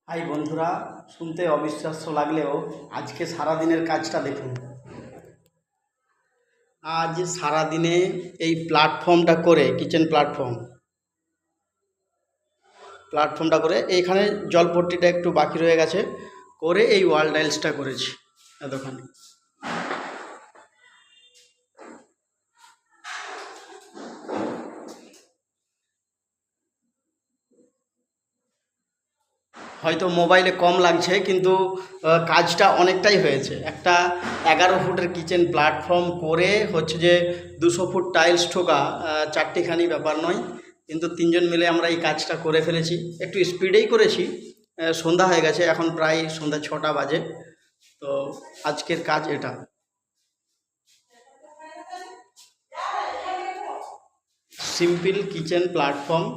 High বন্ধুরা, শুনতে অবিশ্বাস্য লাগলেও আজকে সারাদিনের কাজটা দেখুন। আজ সারাদিনে এই প্ল্যাটফর্মটা করে কিচেন প্ল্যাটফর্মটা করে এইখানে জলপট্টিটা একটু বাকি রয়ে গেছে, করে এই ওয়াল টাইলসটা করেছি এতখানি। হয়তো মোবাইলে কম লাগছে, কিন্তু কাজটা অনেকটাই হয়েছে। একটা 11 ফুটের কিচেন প্ল্যাটফর্ম করে হচ্ছে যে 200 ফুট টাইলস ঠোকা, চারটিখানি ব্যাপার নয়, কিন্তু তিনজন মিলে আমরা এই কাজটা করে ফেলেছি। একটু স্পিডেই করেছি। সন্ধ্যা হয়ে গেছে, এখন প্রায় সন্ধ্যা 6টা বাজে। তো আজকের কাজ এটা। Simple kitchen platform